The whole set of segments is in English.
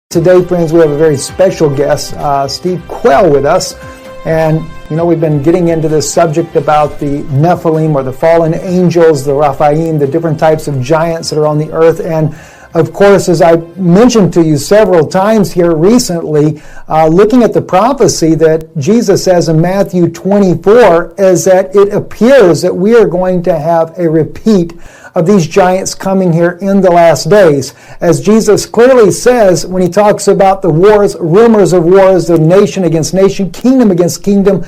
Today, friends, we have a very special guest, Steve Quayle, with us. And, we've been getting into this subject about the Nephilim, or the fallen angels, the Raphaim, the different types of giants that are on the earth. And, of course, as I mentioned to you several times here recently, looking at the prophecy that Jesus says in Matthew 24, is that it appears that we are going to have a repeat of these giants coming here in the last days. As Jesus clearly says when he talks about the wars, rumors of wars, the nation against nation, kingdom against kingdom,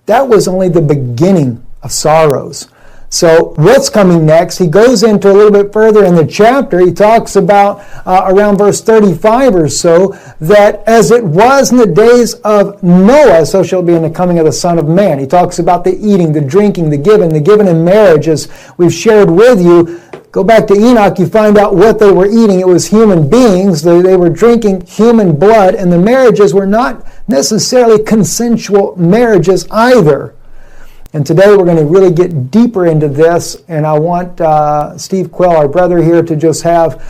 that was only the beginning of sorrows. So what's coming next? He goes into a little bit further in the chapter. He talks about around verse 35 or so, that as it was in the days of Noah, so shall it be in the coming of the Son of Man. He talks about the eating, the drinking, the giving in marriage, as we've shared with you. Go back to Enoch, you find out what they were eating. It was human beings. They were drinking human blood, and the marriages were not necessarily consensual marriages either. And today we're going to really get deeper into this, and I want Steve Quayle, our brother here, to just have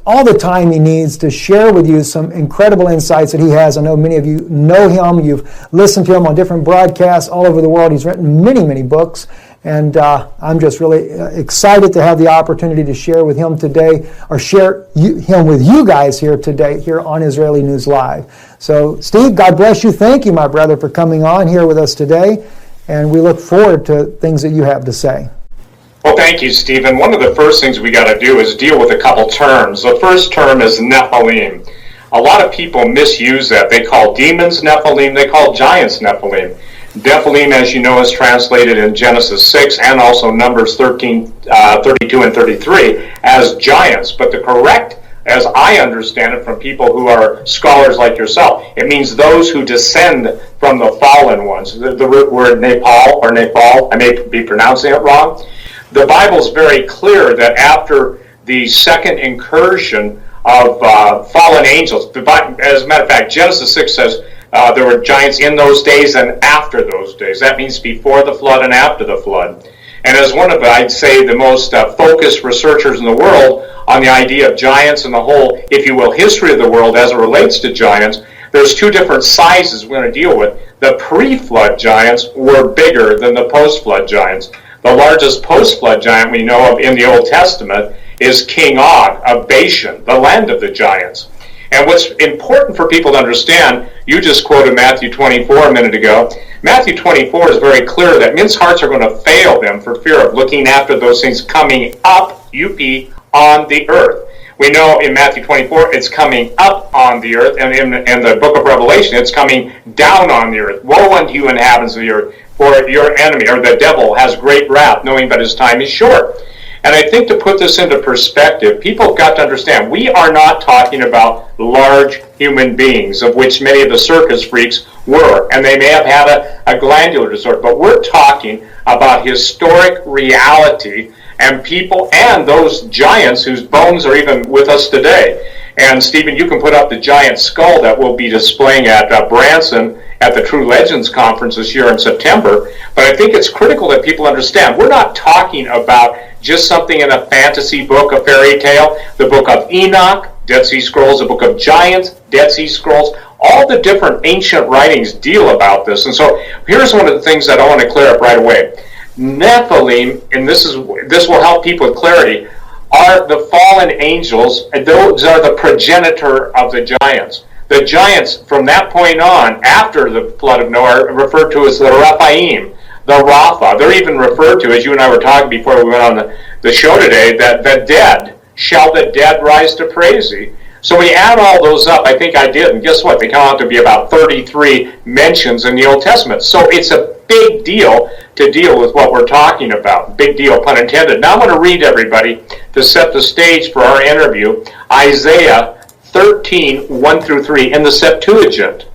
all the time he needs to share with you some incredible insights that he has. I know many of you know him. You've listened to him on different broadcasts all over the world. He's written many, many books, and I'm just really excited to have the opportunity to share with him today, or share him with you guys here today, here on Israeli News Live. So, Steve, God bless you. Thank you, my brother, for coming on here with us today. And we look forward to things that you have to say. Well, thank you, Stephen. One of the first things we got to do is deal with a couple terms. The first term is Nephilim. A lot of people misuse that. They call demons Nephilim. They call giants Nephilim. Nephilim, as you know, is translated in Genesis 6 and also Numbers 13, 32 and 33 as giants. But the correct, as I understand it from people who are scholars like yourself, it means those who descend from the fallen ones. The root word Nepal, or Nepal, I may be pronouncing it wrong. The Bible's very clear that after the second incursion of fallen angels, as a matter of fact, Genesis 6 says there were giants in those days and after those days. That means before the flood and after the flood. And as one of, I'd say, the most focused researchers in the world on the idea of giants and the whole, if you will, history of the world as it relates to giants, there's two different sizes we're going to deal with. The pre-flood giants were bigger than the post-flood giants. The largest post-flood giant we know of in the Old Testament is King Og of Bashan, the land of the giants. And what's important for people to understand, you just quoted Matthew 24 a minute ago. Matthew 24 is very clear that men's hearts are going to fail them for fear of looking after those things coming up, on the earth. We know in Matthew 24 it's coming up on the earth, and in the book of Revelation it's coming down on the earth. Woe unto you, inhabitants of the earth, for your enemy, or the devil, has great wrath, knowing that his time is short. And I think to put this into perspective, people have got to understand, we are not talking about large human beings, of which many of the circus freaks were, and they may have had a glandular disorder, but we're talking about historic reality and people and those giants whose bones are even with us today. And Stephen, you can put up the giant skull that we'll be displaying at Branson at the True Legends Conference this year in September. But I think it's critical that people understand, we're not talking about just something in a fantasy book, a fairy tale. The book of Enoch, Dead Sea Scrolls, the book of Giants, Dead Sea Scrolls, all the different ancient writings deal about this. And so here's one of the things that I want to clear up right away. Nephilim, and this will help people with clarity, are the fallen angels, and those are the progenitor of the giants. The giants, from that point on, after the flood of Noah, are referred to as the Raphaim, the Rapha. They're even referred to, as you and I were talking before we went on the show today, that the dead, shall the dead rise to praise thee. So when you add all those up, I think I did, and guess what? They come out to be about 33 mentions in the Old Testament. So it's a big deal to deal with what we're talking about. Big deal, pun intended. Now I'm going to read, everybody, to set the stage for our interview, Isaiah 13, 1 through 3, in the Septuagint.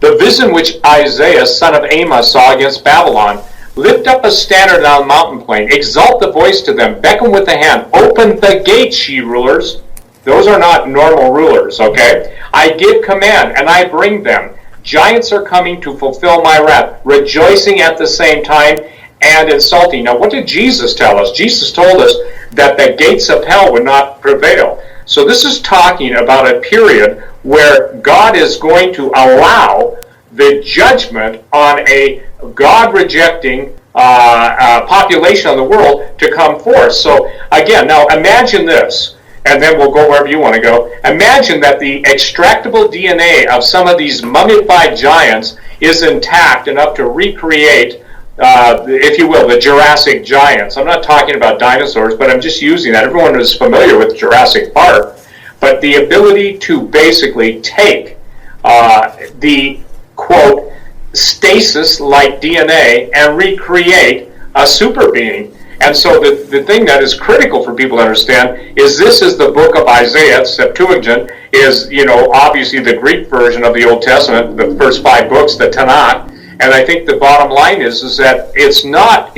The vision which Isaiah, son of Amos, saw against Babylon. Lift up a standard on the mountain plain. Exalt the voice to them. Beckon with the hand. Open the gates, ye rulers. Those are not normal rulers, okay? I give command, and I bring them. Giants are coming to fulfill my wrath, rejoicing at the same time and insulting. Now, what did Jesus tell us? Jesus told us that the gates of hell would not prevail. So this is talking about a period where God is going to allow the judgment on a God-rejecting population of the world to come forth. So again, now imagine this, and then we'll go wherever you want to go. Imagine that the extractable DNA of some of these mummified giants is intact enough to recreate, if you will, the Jurassic giants. I'm not talking about dinosaurs, but I'm just using that. Everyone is familiar with Jurassic Park. But the ability to basically take the, quote, stasis-like DNA and recreate a super being. And so the thing that is critical for people to understand is this is the book of Isaiah. Septuagint is, obviously the Greek version of the Old Testament, the first 5 books, the Tanakh. And I think the bottom line is that it's not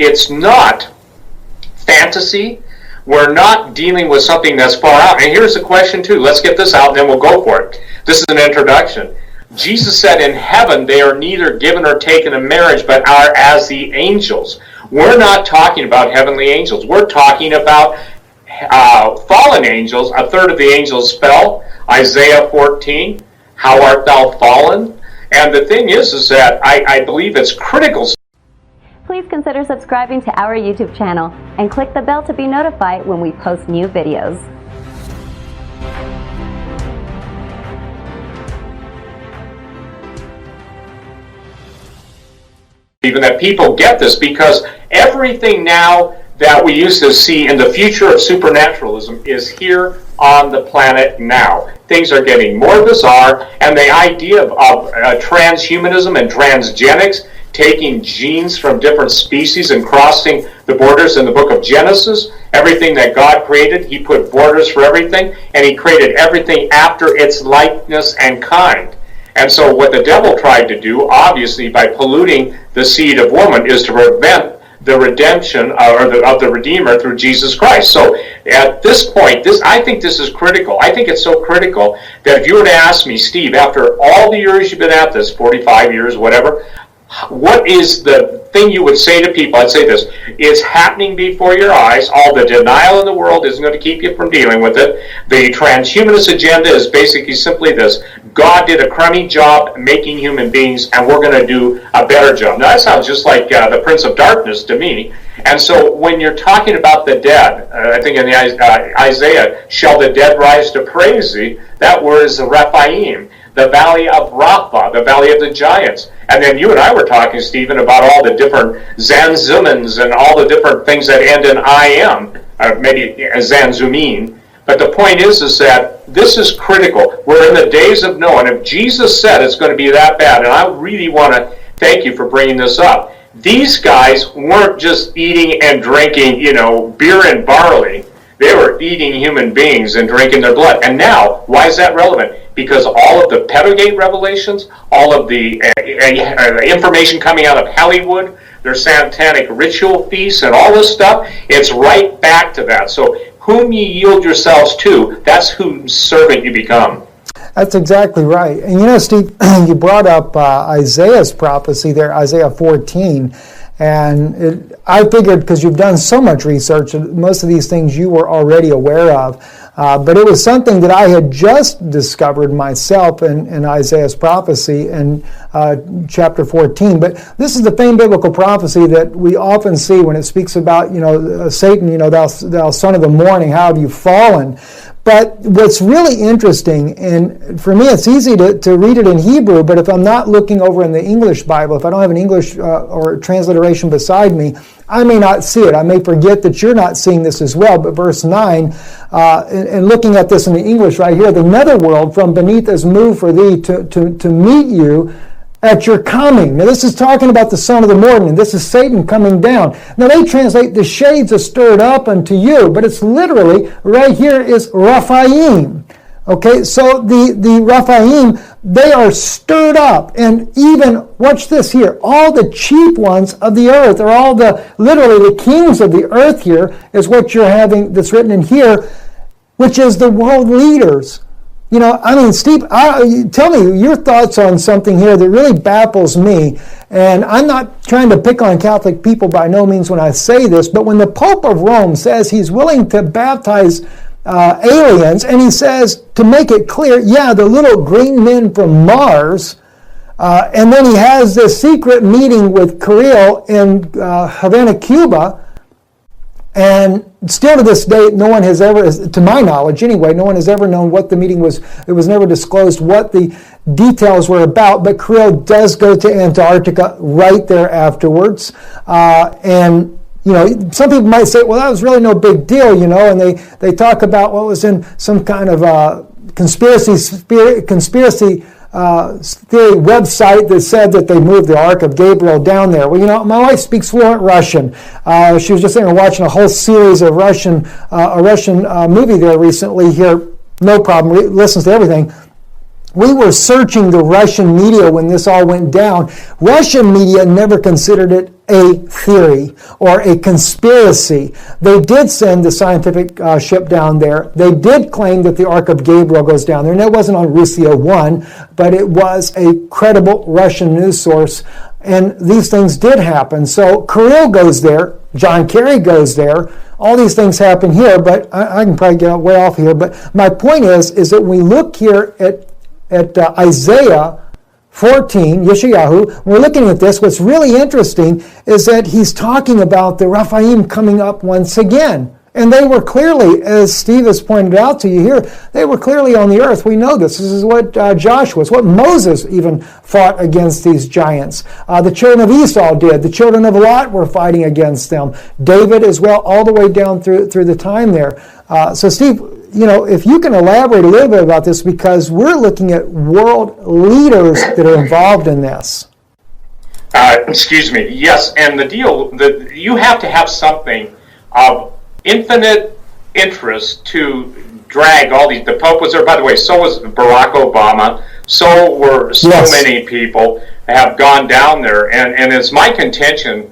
fantasy. We're not dealing with something that's far out. And here's the question too. Let's get this out and then we'll go for it. This is an introduction. Jesus said in heaven they are neither given or taken in marriage, but are as the angels. We're not talking about heavenly angels. We're talking about fallen angels. A third of the angels fell. Isaiah 14, how art thou fallen? And the thing is that I believe it's critical. Please consider subscribing to our YouTube channel and click the bell to be notified when we post new videos. Even that people get this, because everything now that we used to see in the future of supernaturalism is here on the planet now. Things are getting more bizarre, and the idea of transhumanism and transgenics, taking genes from different species and crossing the borders in the book of Genesis, everything that God created, he put borders for everything, and he created everything after its likeness and kind. And so what the devil tried to do, obviously by polluting the seed of woman, is to prevent the redemption of the Redeemer through Jesus Christ. So at this point, I think this is critical. I think it's so critical that if you were to ask me, Steve, after all the years you've been at this, 45 years, whatever, what is the thing you would say to people? I'd say this: it's happening before your eyes. All the denial in the world isn't going to keep you from dealing with it. The transhumanist agenda is basically simply this: God did a crummy job making human beings, and we're going to do a better job. Now that sounds just like the Prince of Darkness to me. And so when you're talking about the dead, I think in the Isaiah, shall the dead rise to praise thee? That word is Rephaim, the valley of Rapha, the valley of the giants. And then you and I were talking, Stephen, about all the different Zanzumans and all the different things that end in I-M, maybe Zanzumin. But the point is that this is critical. We're in the days of Noah, and if Jesus said it's going to be that bad, and I really want to thank you for bringing this up, these guys weren't just eating and drinking, beer and barley. They were eating human beings and drinking their blood. And now, why is that relevant? Because all of the Pedogate revelations, all of the information coming out of Hollywood, their satanic ritual feasts and all this stuff, it's right back to that. So whom ye yield yourselves to, that's whose servant you become. That's exactly right. And Steve, you brought up Isaiah's prophecy there, Isaiah 14. And I figured, because you've done so much research, most of these things you were already aware of. But it was something that I had just discovered myself in Isaiah's prophecy in chapter 14. But this is the famed biblical prophecy that we often see when it speaks about, Satan, thou son of the morning, how have you fallen? But what's really interesting, and for me it's easy to read it in Hebrew, but if I'm not looking over in the English Bible, if I don't have an English or transliteration beside me, I may not see it. I may forget that you're not seeing this as well. But verse 9, and looking at this in the English right here, the netherworld from beneath is moved for thee to meet you at your coming. Now this is talking about the son of the morning, and this is Satan coming down. Now they translate the shades are stirred up unto you, but it's literally, right here is Rephaim. Okay, so the Rephaim, they are stirred up, and even, watch this here, all the chief ones of the earth, or all literally the kings of the earth here, is what you're having that's written in here, which is the world leaders. Steve, tell me your thoughts on something here that really baffles me. And I'm not trying to pick on Catholic people by no means when I say this, but when the Pope of Rome says he's willing to baptize aliens, and he says, to make it clear, yeah, the little green men from Mars. And then he has this secret meeting with Quayle in Havana, Cuba. And still to this day, no one has ever, to my knowledge anyway, no one has ever known what the meeting was. It was never disclosed what the details were about, but Quayle does go to Antarctica right there afterwards. And, you know, some people might say, well, that was really no big deal, you know, and they talk about what was in some kind of conspiracy theory website that said that they moved the Ark of Gabriel down there. Well, you know, my wife speaks fluent Russian. She was just there watching a whole series of a Russian movie there recently here. No problem, listens to everything. We were searching the Russian media when this all went down. Russian media never considered it a theory or a conspiracy. They did send the scientific ship down there. They did claim that the Ark of Gabriel goes down there. And that wasn't on Russia 1, but it was a credible Russian news source. And these things did happen. So Quayle goes there. John Kerry goes there. All these things happen here, but I can probably get way off here. But my point is that when we look here at Isaiah 14, Yeshayahu, we're looking at this. What's really interesting is that he's talking about the Rephaim coming up once again. And they were clearly, as Steve has pointed out to you here, they were clearly on the earth. We know this. This is what Joshua, what Moses even fought against these giants. The children of Esau did. The children of Lot were fighting against them. David as well, all the way down through the time there. So Steve, you know, if you can elaborate a little bit about this, because we're looking at world leaders that are involved in this. Excuse me. Yes, and the deal that you have to have something of infinite interest to drag all these. The Pope was there, by the way. So was Barack Obama. So were so many people have gone down there, and it's my contention,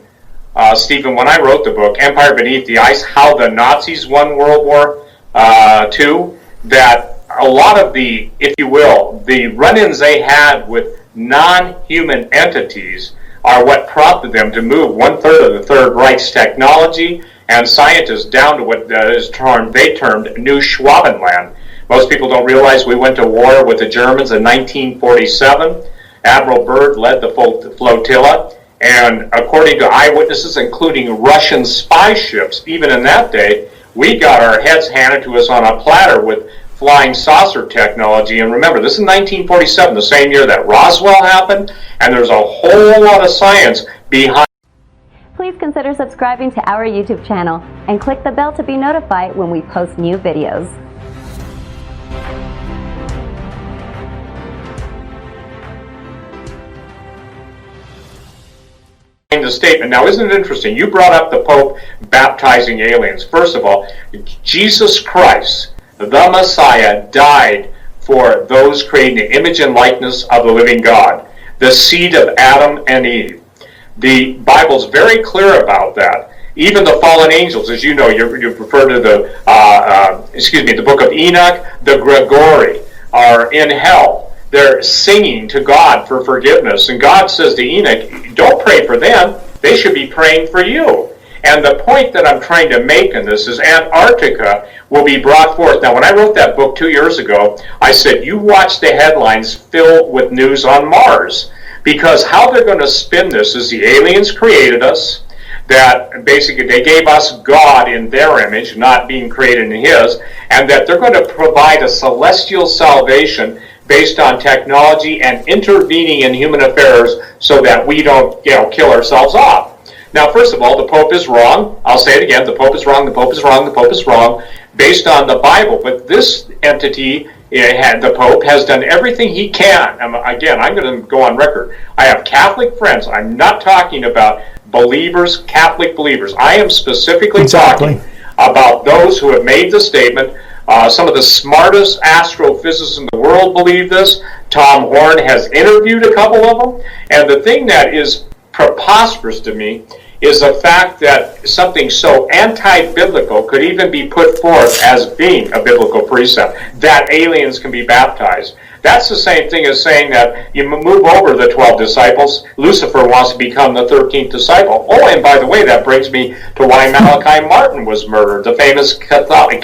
Stephen, when I wrote the book Empire Beneath the Ice: How the Nazis Won World War II, that a lot of the, if you will, the run-ins they had with non-human entities are what prompted them to move 1/3 of the Third Reich's technology and scientists down to what they termed New Schwabenland. Most people don't realize we went to war with the Germans in 1947. Admiral Byrd led the flotilla, and according to eyewitnesses, including Russian spy ships, even in that day, we got our heads handed to us on a platter with flying saucer technology. And remember, this is 1947, the same year that Roswell happened, and there's a whole lot of science behind. Please consider subscribing to our YouTube channel and click the bell to be notified when we post new videos. The statement. Now, isn't it interesting? You brought up the Pope baptizing aliens. First of all, Jesus Christ, the Messiah, died for those creating the image and likeness of the living God, the seed of Adam and Eve. The Bible's very clear about that. Even the fallen angels, as you know, you refer to the book of Enoch, the Gregory, are in hell. They're singing to God for forgiveness. And God says to Enoch, don't pray for them. They should be praying for you. And the point that I'm trying to make in this is Antarctica will be brought forth. Now, when I wrote that book 2 years ago, I said, you watch the headlines filled with news on Mars. Because how they're going to spin this is the aliens created us, that basically they gave us God in their image, not being created in His, and that they're going to provide a celestial salvation based on technology and intervening in human affairs so that we don't, kill ourselves off. Now, first of all, the Pope is wrong. I'll say it again, the Pope is wrong, the Pope is wrong, the Pope is wrong, based on the Bible. But this entity, the Pope, has done everything he can. Again, I'm going to go on record. I have Catholic friends. I'm not talking about believers, Catholic believers. I am specifically talking about those who have made the statement. Some of the smartest astrophysicists in the world believe this. Tom Horn has interviewed a couple of them. And the thing that is preposterous to me is the fact that something so anti-biblical could even be put forth as being a biblical precept, that aliens can be baptized. That's the same thing as saying that you move over the 12 disciples. Lucifer wants to become the 13th disciple. Oh, and by the way, that brings me to why Malachi Martin was murdered, the famous Catholic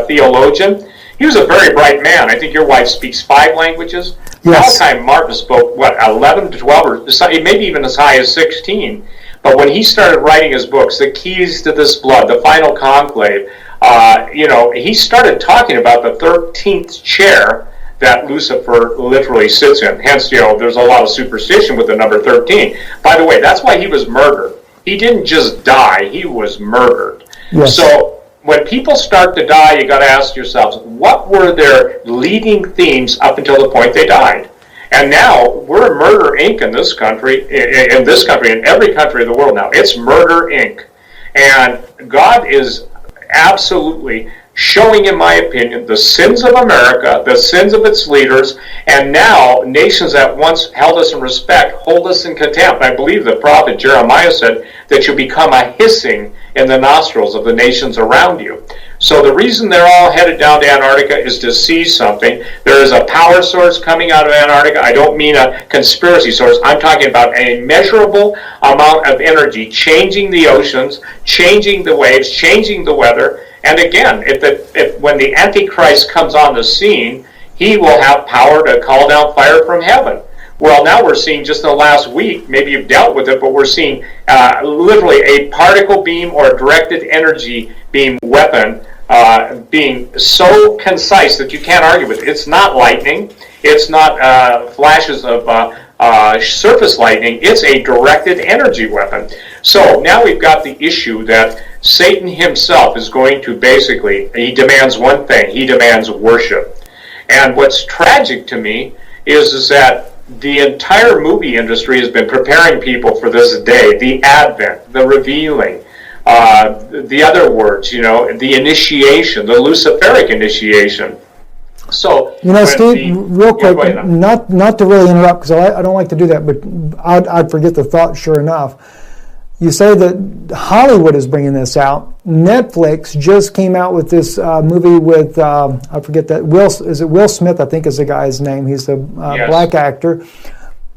theologian. He was a very bright man. I think your wife speaks 5 languages. Yes. Malachi Martin spoke, 11 to 12, or maybe even as high as 16. But when he started writing his books, The Keys to This Blood, The Final Conclave, he started talking about the 13th chair that Lucifer literally sits in. Hence, there's a lot of superstition with the number 13. By the way, that's why he was murdered. He didn't just die, he was murdered. Yes. So when people start to die, you got to ask yourselves, what were their leading themes up until the point they died? And now we're Murder Inc. in this country, in every country of the world now. It's Murder Inc. And God is absolutely showing, in my opinion, the sins of America, the sins of its leaders, and now nations that once held us in respect hold us in contempt. I believe the prophet Jeremiah said that you become a hissing in the nostrils of the nations around you. So the reason they're all headed down to Antarctica is to see something. There is a power source coming out of Antarctica. I don't mean a conspiracy source. I'm talking about a measurable amount of energy changing the oceans, changing the waves, changing the weather. And again, when the Antichrist comes on the scene, he will have power to call down fire from heaven. Well, now we're seeing just in the last week, maybe you've dealt with it, but we're seeing literally a particle beam or directed energy beam weapon being so concise that you can't argue with it. It's not lightning. It's not flashes of surface lightning. It's a directed energy weapon. So now we've got the issue that Satan himself is going to he demands one thing. He demands worship. And what's tragic to me is that the entire movie industry has been preparing people for this day, the advent, the revealing, the other words, the initiation, the Luciferic initiation. So, Steve, real quick, not to really interrupt, because I don't like to do that, but I'd forget the thought sure enough. You say that Hollywood is bringing this out. Netflix just came out with this movie with, I forget that, Will Smith, I think is the guy's name. He's a yes. Black actor,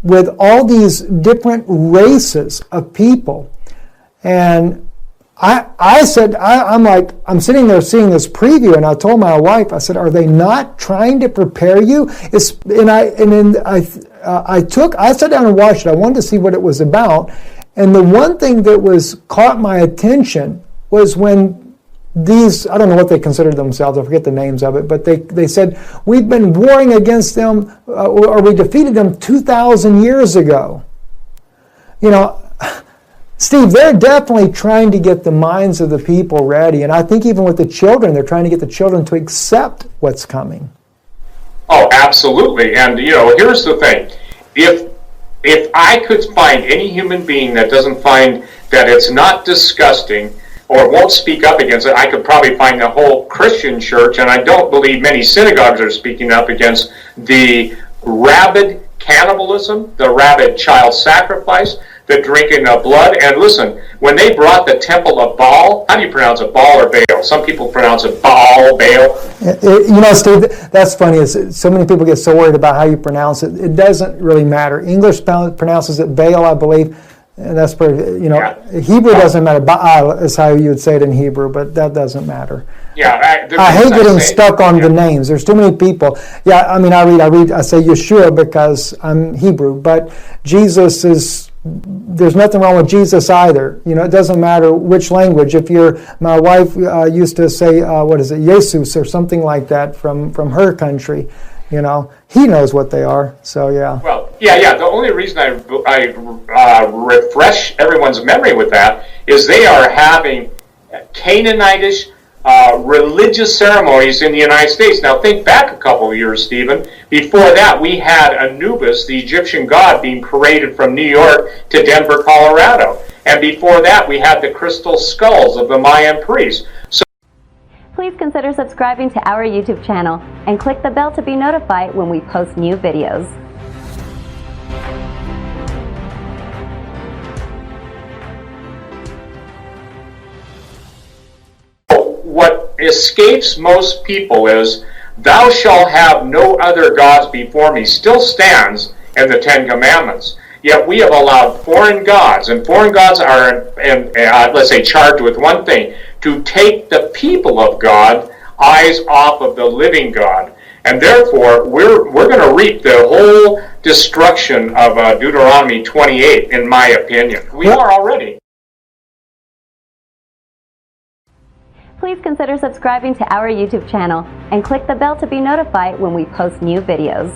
with all these different races of people. And I said, I'm sitting there seeing this preview, and I told my wife, I said, are they not trying to prepare you? I sat down and watched it. I wanted to see what it was about. And the one thing that caught my attention was when these, I don't know what they considered themselves, I forget the names of it, but they said, we've been warring against them, or we defeated them 2,000 years ago. Steve, they're definitely trying to get the minds of the people ready. And I think even with the children, they're trying to get the children to accept what's coming. Oh, absolutely. And, here's the thing. If I could find any human being that doesn't find that it's not disgusting or won't speak up against it, I could probably find the whole Christian church, and I don't believe many synagogues are speaking up against the rabid cannibalism, the rabid child sacrifice, the drinking of blood. And listen, when they brought the temple of Baal, how do you pronounce it, Baal or Baal? Some people pronounce it Baal, Baal. Steve, that's funny. So many people get so worried about how you pronounce it. It doesn't really matter. English pronounces it Baal, I believe, and that's pretty, Hebrew doesn't matter. Baal is how you would say it in Hebrew, but that doesn't matter. Yeah, I hate getting stuck on the names. There's too many people. Yeah, I say Yeshua because I'm Hebrew, but Jesus is. There's nothing wrong with Jesus either. It doesn't matter which language. My wife used to say, Jesus or something like that from her country. He knows what they are. So yeah. Well, yeah. The only reason I refresh everyone's memory with that is they are having Canaanitish religious ceremonies in the United States. Now think back a couple of years, Stephen. Before that, we had Anubis, the Egyptian god, being paraded from New York to Denver, Colorado. And before that, we had the crystal skulls of the Mayan priests. Please consider subscribing to our YouTube channel and click the bell to be notified when we post new videos. What escapes most people is Thou shalt have no other gods before me still stands in the Ten Commandments. Yet we have allowed foreign gods, and foreign gods are, let's say, charged with one thing, to take the people of God eyes off of the living God. And therefore, we're going to reap the whole destruction of Deuteronomy 28, in my opinion. We are already. Please consider subscribing to our YouTube channel and click the bell to be notified when we post new videos.